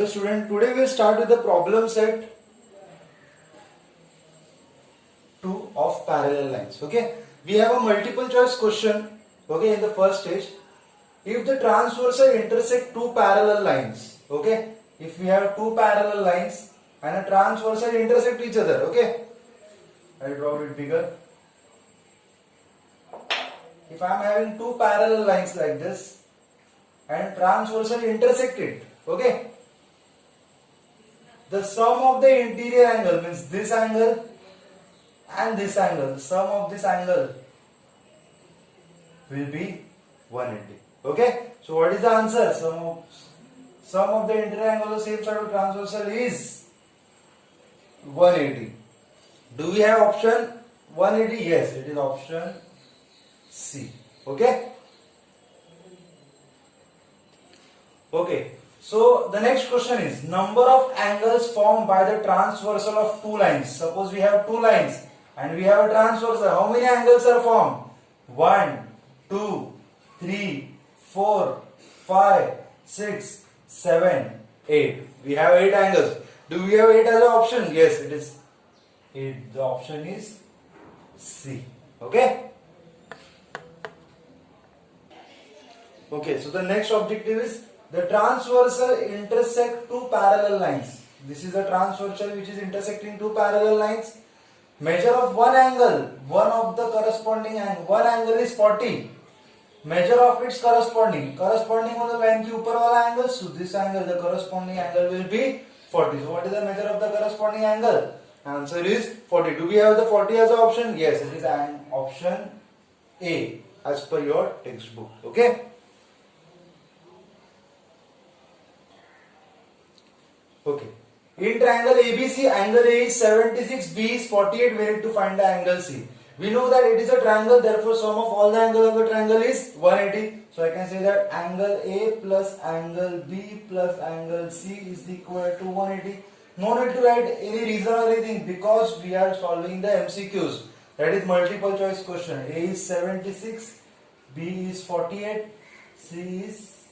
Student, today we'll start with the problem set 2 of parallel lines. Okay, we have a multiple choice question. Okay, in the first stage, if the transversal intersect two parallel lines. Okay, if we have two parallel lines and a transversal intersect each other. Okay, I'll draw it bigger. If I am having two parallel lines like this and transversal intersect it. Okay, the sum of the interior angle means this angle and this angle, the sum of this angle will be 180. Okay, so what is the answer? Sum of the interior angle of the same side of transversal is 180. Do we have option 180? Yes, it is option C. Okay. Okay. So the next question is number of angles formed by the transversal of two lines. Suppose we have two lines and we have a transversal. How many angles are formed? 1, 2, 3, 4, 5, 6, 7, 8. We have 8 angles. Do we have 8 as an option? Yes, it is 8. The option is C. Okay. Okay, so the next objective is the transversal intersect two parallel lines. This is a transversal which is intersecting two parallel lines. Measure of one angle, one of the corresponding angle, one angle is 40. Measure of its corresponding on the line के ऊपर वाला angle. So this angle, the corresponding angle will be 40. So what is the measure of the corresponding angle? Answer is 40. Do we have the 40 as an option? Yes, it is an option A as per your textbook. Okay. Okay. In triangle ABC, angle A is 76, B is 48. We need to find the angle C. We know that it is a triangle, therefore sum of all the angles of the triangle is 180. So I can say that angle A plus angle B plus angle C is equal to 180. No need to write any reason or anything because we are solving the MCQs. That is multiple choice question. A is 76, B is 48, C is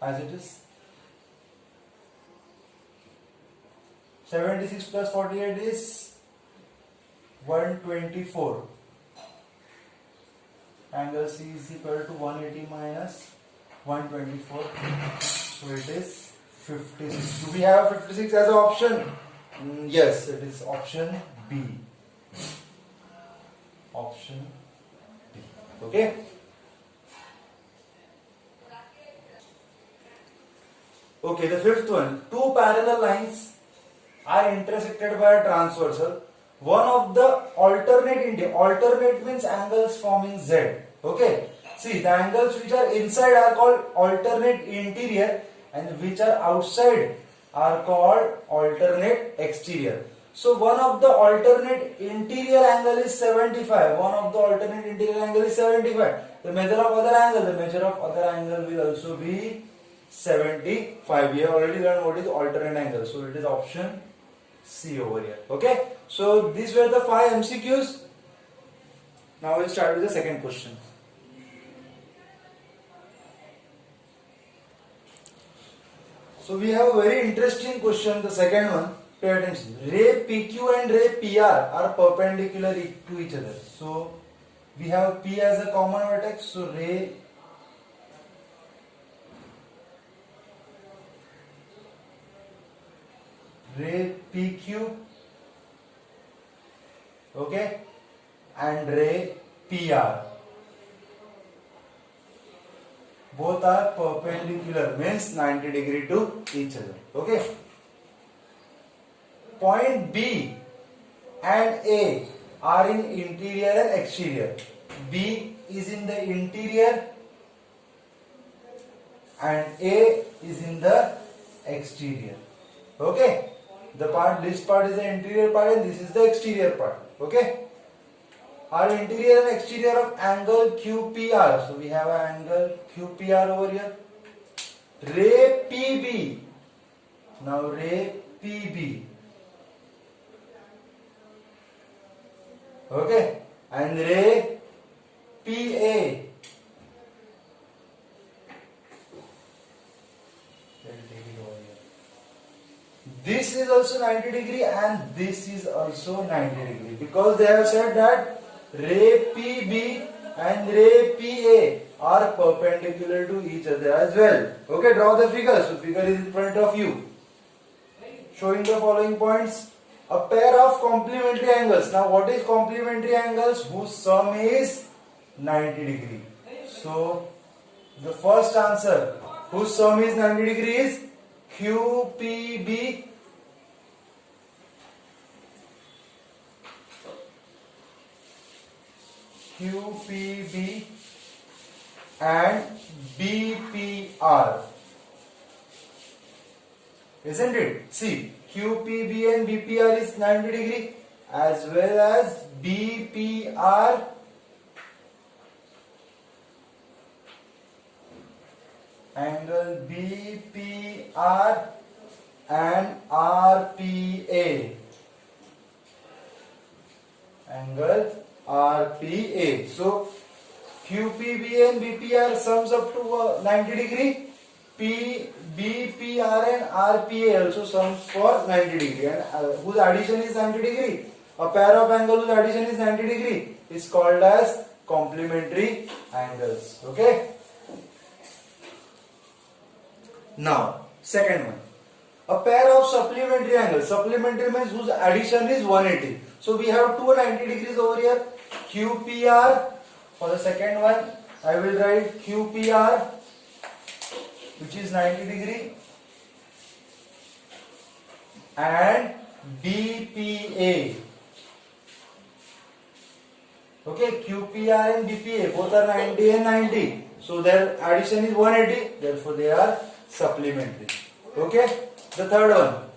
as it is 76 plus 48 is 124. Angle C is equal to 180 minus 124. So it is 56. Do we have 56 as an option? Yes, it is option B. Option B. Okay. Okay, the fifth one. Two parallel lines are intersected by a transversal. One of the alternate means angles forming Z. Okay. See, the angles which are inside are called alternate interior and which are outside are called alternate exterior. So one of the alternate interior angle is 75. One of the alternate interior angle is 75. The measure of other angle will also be 75. We have already learned what is alternate angle. So it is option C over here. Okay. So these were the 5 MCQs. Now we'll start with the second question. So we have a very interesting question, the second one. Pay attention. Ray PQ and ray PR are perpendicular to each other. So we have P as a common vertex. So ray PQ, okay, and ray PR. Both are perpendicular, means 90 degree to each other. Okay. Point B and A are in interior and exterior. B is in the interior and A is in the exterior. Okay. This part is the interior part and this is the exterior part. Okay. Our interior and exterior of angle QPR. So we have an angle QPR over here. Ray PB. Now ray PB. Okay. And ray PA. Let me take it over here. this is also 90 degree and this is also 90 degree, because they have said that ray PB and ray PA are perpendicular to each other as well. Okay, draw the figure. So figure is in front of you, showing the following points. A pair of complementary angles. Now what is complementary angles? Whose sum is 90 degree. So the first answer, whose sum is 90 degree, is QPB and BPR. Isn't it? See, QPB and BPR is 90 degree, as well as BPR angle BPR and RPA angle RPA. So QPB and BPR sums up to 90 degree. BPR and RPA also sums for 90 degree, and whose addition is 90 degree. A pair of angles whose addition is 90 degree is called as complementary angles. Okay. Now, second one. A pair of supplementary angles. Supplementary means whose addition is 180. So we have two 90 degrees over here. QPR. For the second one, I will write QPR, which is 90 degree, and BPA. Okay, QPR and BPA both are 90 and 90. So their addition is 180. Therefore, they are supplementary. Okay. The third one.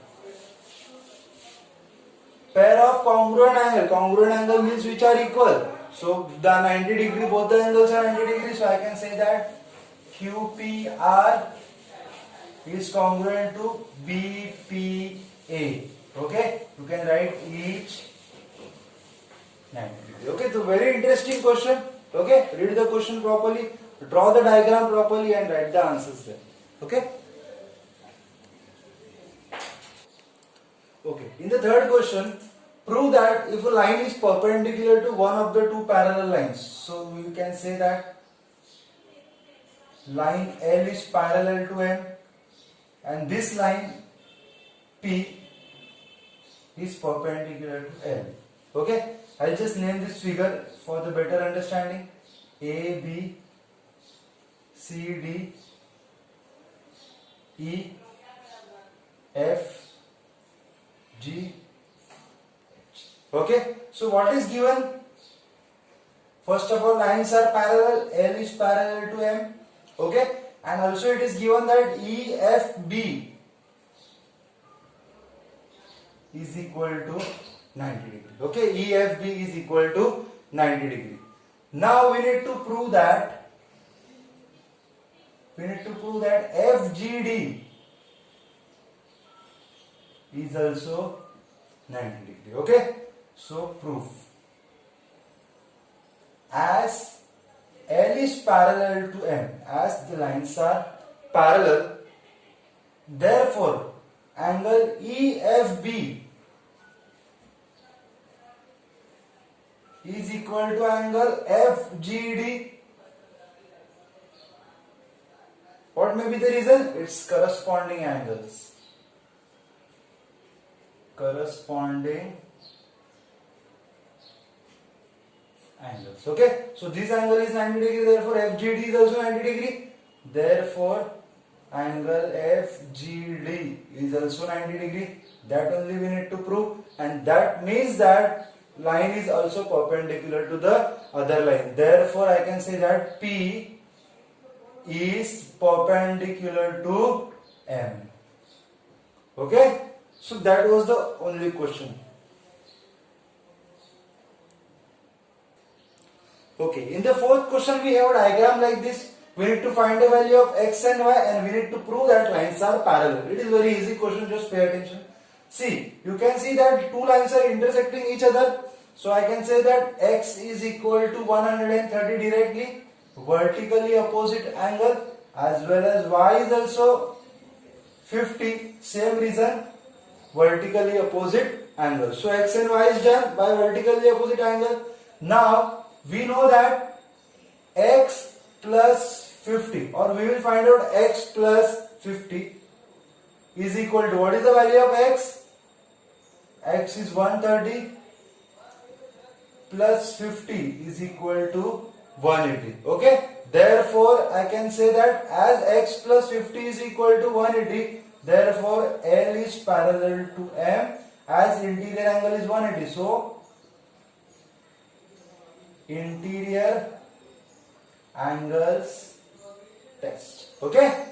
Pair of congruent angle. Congruent angle means which are equal. So the 90 degree, both the angles are 90 degree. So I can say that QPR is congruent to BPA. Okay. You can write each 90 degree. Okay. So very interesting question. Okay. Read the question properly. Draw the diagram properly and write the answers there. Okay. Okay. In the third question, prove that if a line is perpendicular to one of the two parallel lines. So we can say that line L is parallel to M and this line P is perpendicular to L. Okay. I'll just name this figure for the better understanding. A, B, C, D, E, F, G, H. Okay. So what is given? First of all, lines are parallel. L is parallel to M. Okay. And also it is given that EFB is equal to 90 degree. Okay. EFB is equal to 90 degree. Now we need to prove that FGD is also 90 degree. Okay. So proof. As L is parallel to M, as the lines are parallel, therefore angle EFB is equal to angle FGD. What may be the reason? It's corresponding angles. Corresponding angles. Okay. So this angle is 90 degree. Therefore FGD is also 90 degree. Therefore angle FGD is also 90 degree. That only we need to prove. And that means that line is also perpendicular to the other line. Therefore I can say that P is perpendicular to M. Okay. So that was the only question. Okay. In the fourth question we have a diagram like this. We need to find the value of x and y and we need to prove that lines are parallel. It is very easy question, just pay attention. See, you can see that two lines are intersecting each other. So I can say that x is equal to 130 directly, vertically opposite angle, as well as y is also 50, same reason. vertically opposite angle. So x and y is done by vertically opposite angle. Now we know that x plus 50, or we will find out x plus 50 is equal to, what is the value of x? X is 130 plus 50 is equal to 180. Okay, therefore I can say that as x plus 50 is equal to 180, therefore L is parallel to M, as interior angle is 180. So interior angles test. Okay.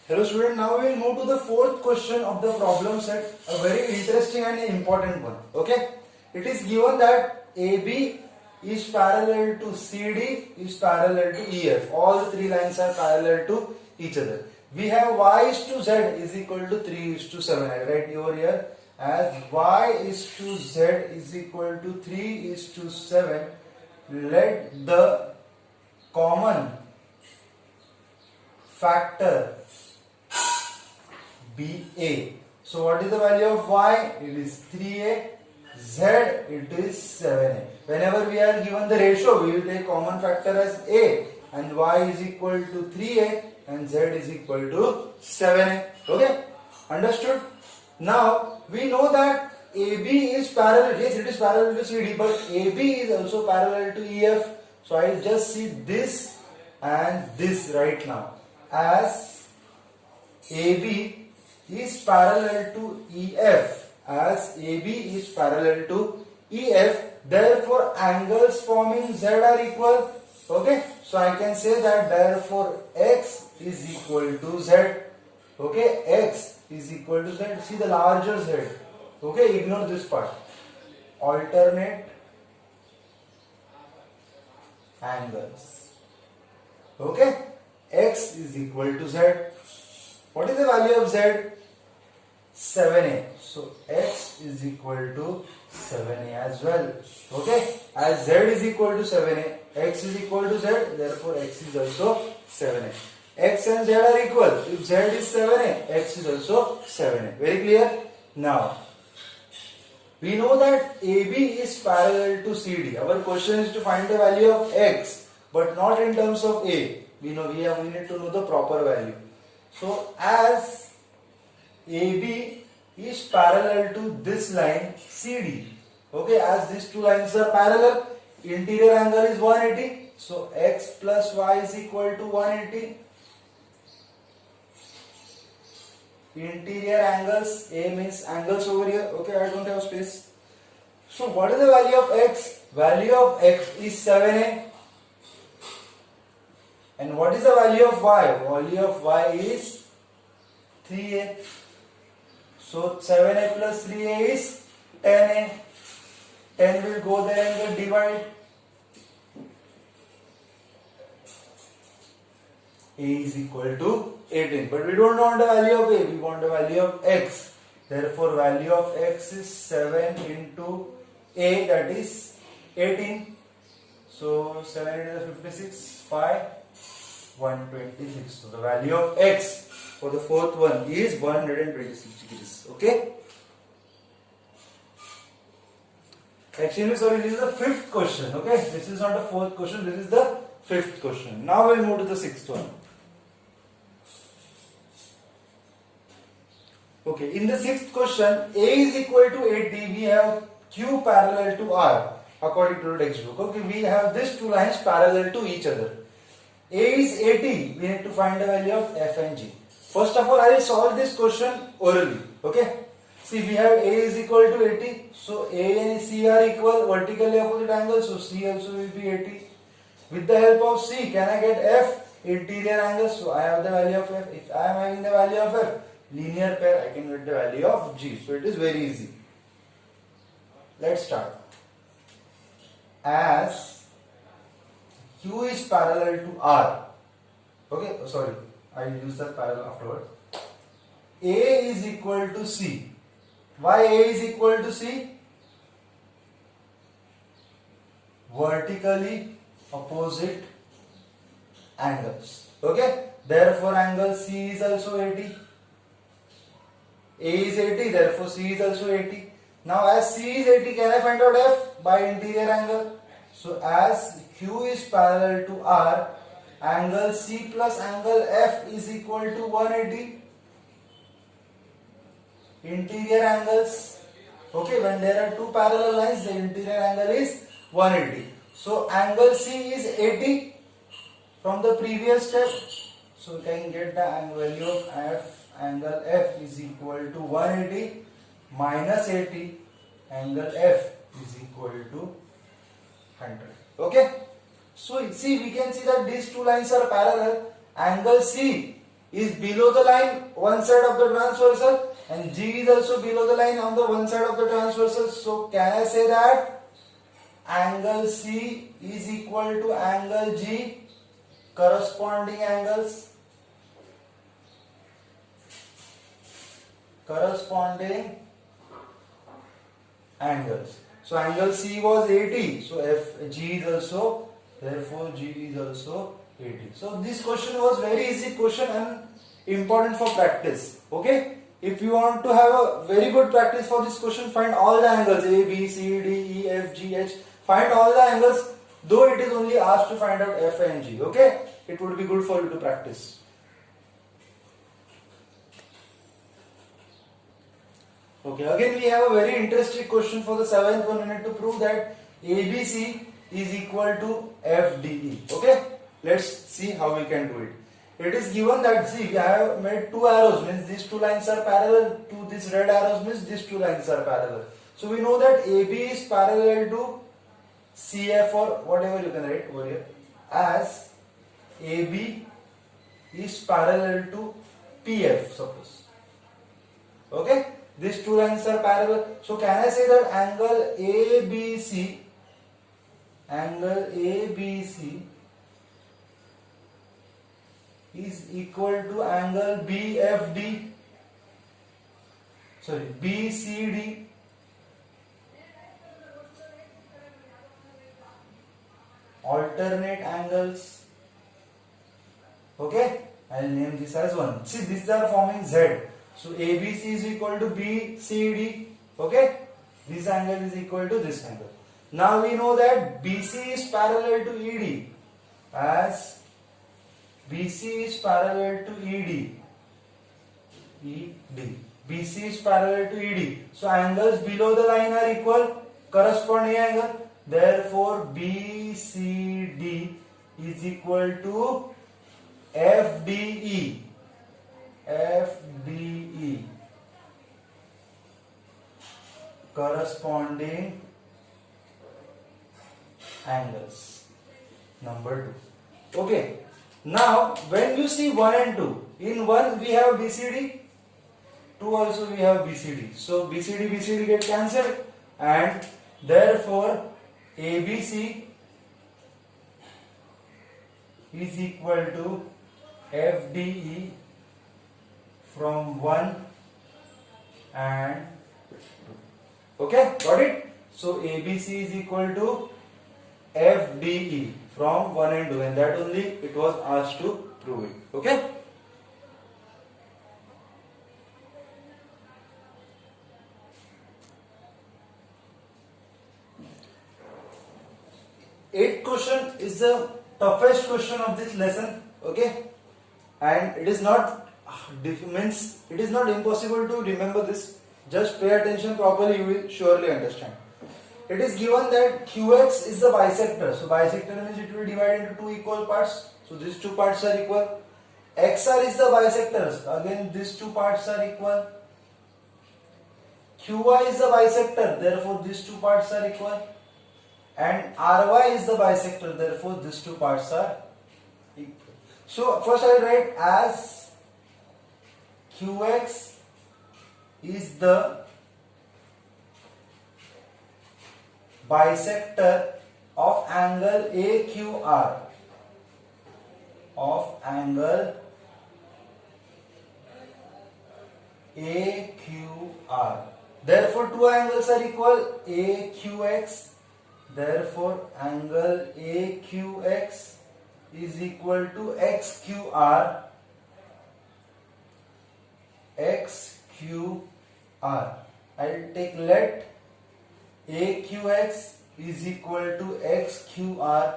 Hello student, now we will move to the fourth question of the problem set, a very interesting and important one. Okay, it is given that AB is parallel to CD is parallel to EF. All the three lines are parallel to each other. We have y is to z is equal to 3 is to 7. I write over here as y is to z is equal to 3 is to 7. Let the common factor be A. So what is the value of y? It is 3a. Z, it is 7a. Whenever we are given the ratio, we will take common factor as a, and y is equal to 3a and z is equal to 7a. Okay, understood? Now we know that AB is parallel. Yes, it is parallel to CD, but AB is also parallel to EF. So I will just see this and this right now as AB is parallel to EF, as AB is parallel to EF, therefore angles forming Z are equal. Okay, so I can say that therefore X is equal to Z. Okay, X is equal to Z. See the larger Z. Okay, ignore this part. Alternate angles. Okay, X is equal to Z. What is the value of Z? 7a. So x is equal to 7a as well. Okay, as z is equal to 7a, x is equal to z, therefore x is also 7a. X and z are equal. If z is 7a, x is also 7a. Very clear? Now we know that AB is parallel to CD. Our question is to find the value of x, but not in terms of A. We need to know the proper value. So as AB is parallel to this line CD. Okay, as these two lines are parallel, interior angle is 180. So x plus y is equal to 180. Interior angles, A means angles over here. Okay, I don't have space. So what is the value of x? Value of x is 7a. And what is the value of y? Value of y is 3a. So 7a plus 3a is 10a. 10 will go there and get divide. A is equal to 18. But we don't want the value of A, we want the value of x. Therefore value of x is 7 into A, that is 18. So 7 into 56, 5, 126. So the value of x for the fourth one is 126 degrees. Okay. Actually, sorry, this is the fifth question. Okay, this is not the fourth question, this is the fifth question. Now we'll move to the sixth one. Okay, in the sixth question, A is equal to 80, we have Q parallel to R according to the textbook. Okay, we have these two lines parallel to each other. A is 80, we need to find the value of F and G. First of all, I will solve this question orally. Okay, see, we have A is equal to 80, so A and C are equal, vertically opposite angles, so C also will be 80. With the help of C, can I get F? Interior angles, so I have the value of F. If I am having the value of F, linear pair, I can get the value of G. So it is very easy. Let's start. As Q is parallel to R. Okay, sorry, I will use that parallel afterwards. A is equal to C. Why A is equal to C? Vertically opposite angles. Okay, therefore angle C is also 80. A is 80, therefore C is also 80. Now as C is 80, can I find out F? By interior angle. So as Q is parallel to R, angle C plus angle F is equal to 180. Interior angles. Okay, when there are two parallel lines, the interior angle is 180. So angle C is 80 from the previous step. So we can get the value of F, angle F is equal to 180 minus 80, angle F is equal to 100. Okay. So see, we can see that these two lines are parallel. Angle C is below the line one side of the transversal and G is also below the line on the one side of the transversal. So can I say that angle C is equal to angle G, corresponding angles? Corresponding angles. So angle C was 80. So G is also, therefore G is also 80. So this question was very easy question and important for practice. Okay. If you want to have a very good practice for this question, find all the angles A, B, C, D, E, F, G, H. Find all the angles, though it is only asked to find out F and G. Okay. It would be good for you to practice. Okay, again we have a very interesting question for the 7th one. We need to prove that ABC is equal to FDE. Okay, let's see how we can do it. It is given that, see, we have made two arrows, means these two lines are parallel to these red arrows, means these two lines are parallel. So we know that AB is parallel to CF or whatever you can write over here, as AB is parallel to PF, suppose. Okay. These two lines are parallel. So can I say that angle ABC is equal to angle BFD, sorry, BCD, alternate angles. Okay, I'll name this as 1. See, these are forming Z. So ABC is equal to BCD. Okay, this angle is equal to this angle. Now we know that BC is parallel to ED, as BC is parallel to ED. BC is parallel to ED. So angles below the line are equal, corresponding angle. Therefore BCD is equal to FDE. FDE, corresponding angles. Number 2. Okay. Now when you see 1 and 2, in 1 we have BCD, 2 also we have BCD. So BCD get cancelled, and therefore ABC is equal to FDE from 1 and 2. Okay, got it? So ABC is equal to FDE from 1 and 2, and that only it was asked to prove it. Okay? Eighth question is the toughest question of this lesson. Okay? And it is not it is not impossible to remember this. Just pay attention properly, you will surely understand. It is given that QX is the bisector. So bisector means it will divide into two equal parts. So these two parts are equal. XR is the bisector. Again these two parts are equal. QY is the bisector. Therefore these two parts are equal. And RY is the bisector. Therefore these two parts are equal. So first I will write as QX is the bisector of angle AQR, of angle AQR. Therefore two angles are equal, AQX. Therefore angle AQX is equal to XQR. XQR. I'll take let AQX is equal to XQR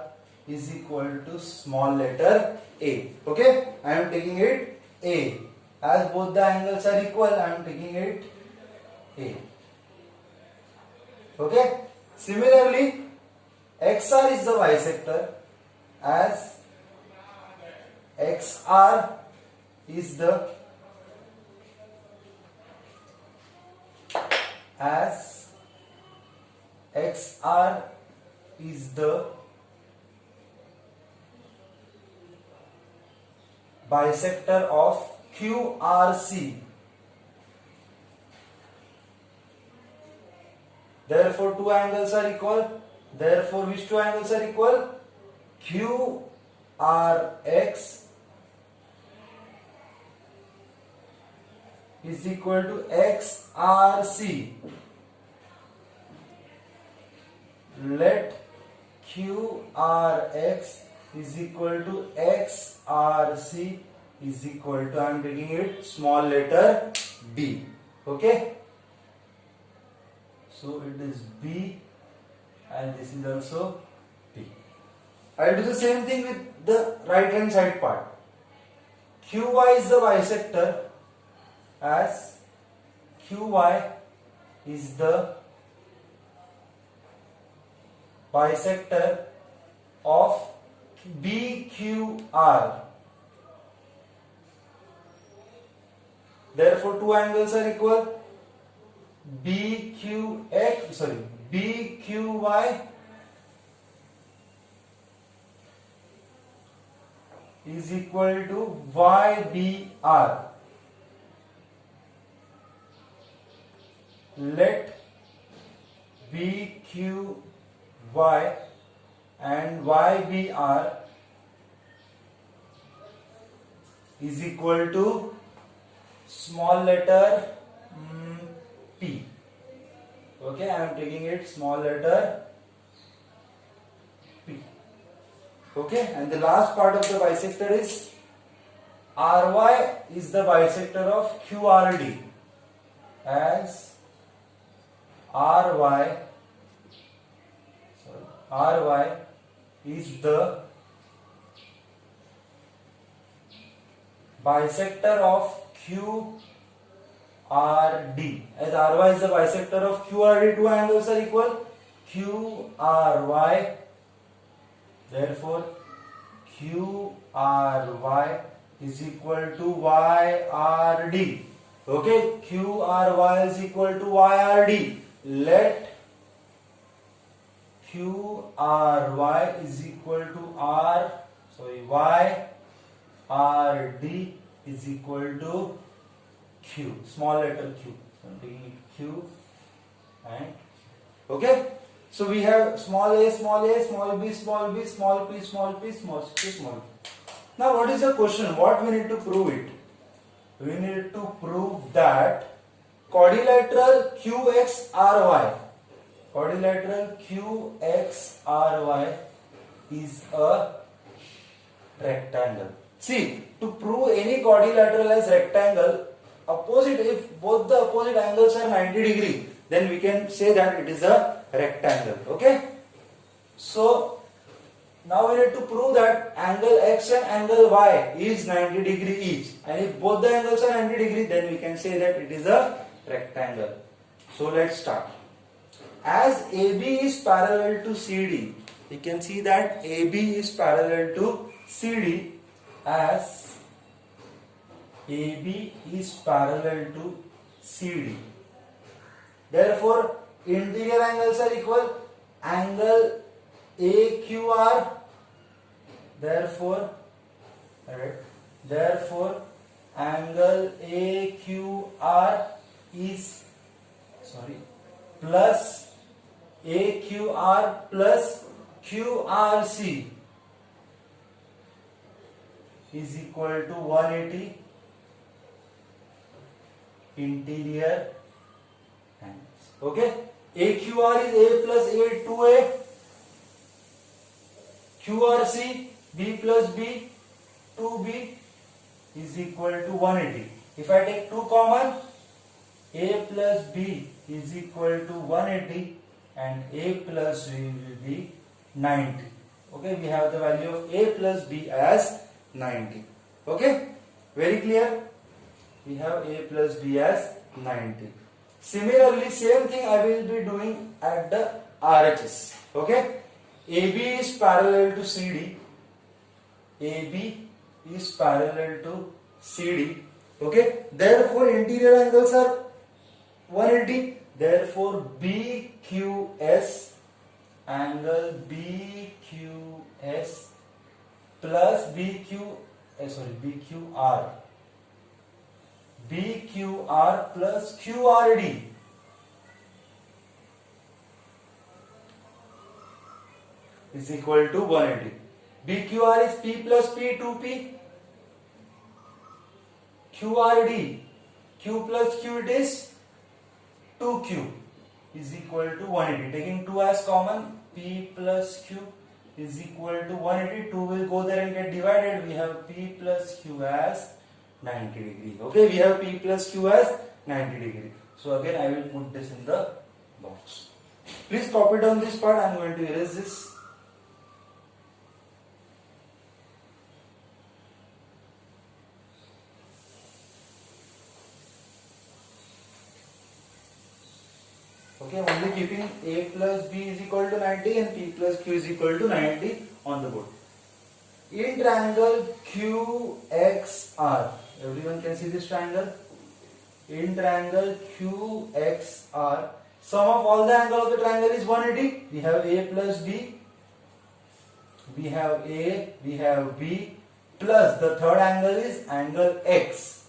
is equal to small letter a. Okay, I am taking it a. As both the angles are equal, I am taking it a. Okay. Similarly, XR is the bisector, as XR is the bisector of QRC. Therefore, two angles are equal. Therefore, which two angles are equal? QRX is equal to XRC. Let QRX is equal to XRC is equal to, I am taking it small letter b. Okay. So it is b and this is also b. I will do the same thing with the right hand side part. QY is the bisector, as QY is the bisector of BQR. Therefore, two angles are equal. BQY is equal to YBR. Let BQY and YBR is equal to small letter p. Okay, I am taking it small letter p. Okay, and the last part of the bisector is RY is the bisector of QRD, as RY is the bisector of QRD. As RY is the bisector of QRD, two angles are equal. QRY, therefore QRY is equal to YRD. Okay, QRY is equal to YRD. Let QRY is equal to YRD is equal to Q, small letter q. So I'm taking it Q and okay. So we have small a, small b, small b, small p, small p, small p, small p. Now what is the question? What we need to prove it? We need to prove that quadrilateral QXRY is a rectangle. See, to prove any quadrilateral as rectangle, if both the opposite angles are 90 degree, then we can say that it is a rectangle. Okay. So now we need to prove that angle X and angle Y is 90 degree each, and if both the angles are 90 degree, then we can say that it is a rectangle. So let's start. As AB is parallel to CD, you can see that AB is parallel to CD, as AB is parallel to CD. Therefore, interior angles are equal. Angle AQR, therefore angle AQR is plus AQR plus QRC is equal to 180 interior angles. Okay, AQR is A plus A 2A, QRC b plus b, 2b is equal to 180. If I take 2 common, a plus b is equal to 180 and a plus b will be 90. Okay, we have the value of a plus b as 90. Okay, very clear? We have a plus b as 90. Similarly, same thing I will be doing at the RHS. Okay, AB is parallel to CD. AB is parallel to CD. Okay, therefore interior angles are 180. Therefore BQS, angle BQS plus BQR plus QRD is equal to 180. BQR is P plus P, 2P. QRD, Q plus Q, it is 2Q is equal to 180. Taking 2 as common, P plus Q is equal to 180. 2 will go there and get divided. We have P plus Q as 90 degree. Okay, we have P plus Q as 90 degree. So again I will put this in the box. Please copy down this part. I am going to erase this. Okay, only keeping a plus b is equal to 90 and p plus q is equal to 90 on the board. In triangle QXR, everyone can see this triangle? In triangle QXR, sum of all the angle of the triangle is 180. We have a plus b, we have a, we have b, plus the third angle is angle x,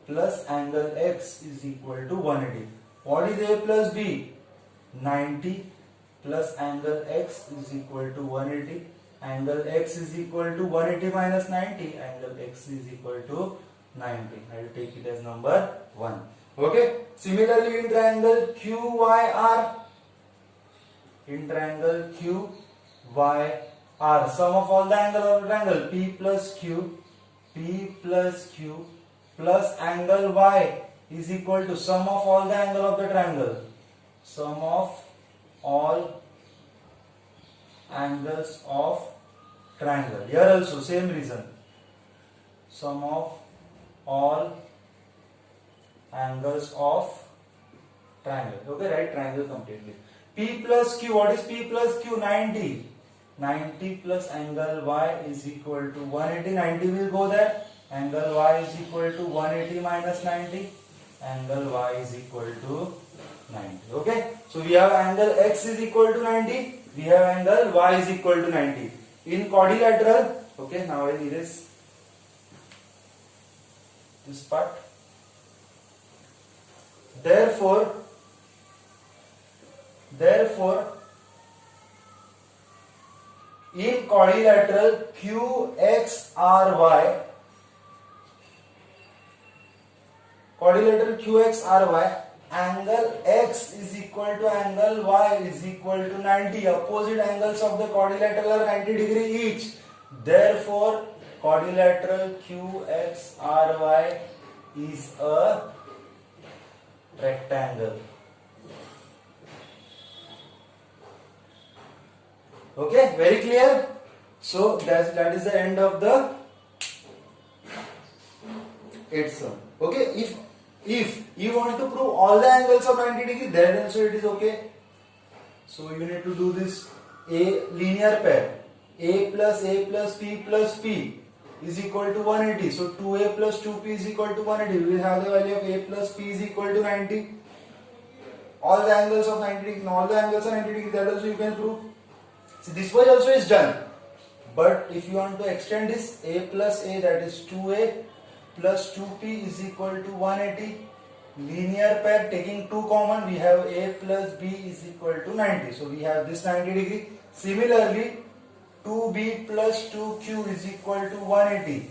plus angle x is equal to 180. What is a plus b? 90 plus angle x is equal to 180. Angle x is equal to 180 minus 90. Angle x is equal to 90. I will take it as number 1. Okay. Similarly, in triangle QYR, in triangle QYR, sum of all the angle of the triangle P plus Q plus angle y is equal to sum of all the angle of the triangle. Sum of all angles of triangle. Here also same reason. Sum of all angles of triangle. Okay, write triangle completely. P plus Q. What is P plus Q? 90. 90 plus angle y is equal to 180. 90 will go there. Angle y is equal to 180 minus 90. Angle y is equal to 90. Okay, so we have angle x is equal to 90, we have angle y is equal to 90. In quadrilateral, okay, now I will erase this part. Therefore in quadrilateral QXRY, angle x is equal to angle y is equal to 90. Opposite angles of the quadrilateral are 90 degree each. Therefore, quadrilateral QXRY is a rectangle. Okay, very clear? So that is the end of the 8th sum. Okay, if you want to prove all the angles of 90 degree, then also it is okay. So you need to do this a linear pair. A plus P plus P is equal to 180. So 2a plus 2p is equal to 180. We will have the value of a plus p is equal to 90. All the angles of 90 degree, all the angles are 90 degree, that also you can prove. See, this way also is done. But if you want to extend this, a plus a, that is 2a plus 2p is equal to 180. Linear pair, taking 2 common, we have a plus b is equal to 90. So we have this 90 degree. Similarly, 2b plus 2q is equal to 180.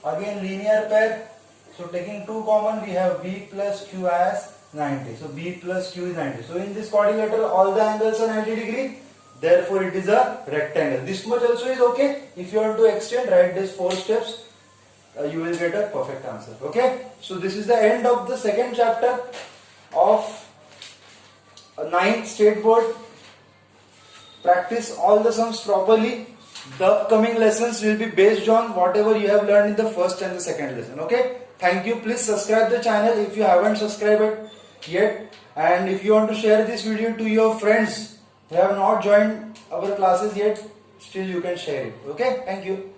Again linear pair. So taking 2 common, we have b plus q as 90. So b plus q is 90. So in this quadrilateral, all the angles are 90 degree. therefore it is a rectangle. This much also is okay. If you want to extend, write these 4 steps, you will get a perfect answer. Okay, so this is the end of the second chapter of 9th state board. Practice all the sums properly. The upcoming lessons will be based on whatever you have learned in the first and the second lesson. Okay, thank you. Please subscribe the channel if you haven't subscribed it yet, and if you want to share this video to your friends who have not joined our classes yet, still you can share it. Okay, thank you.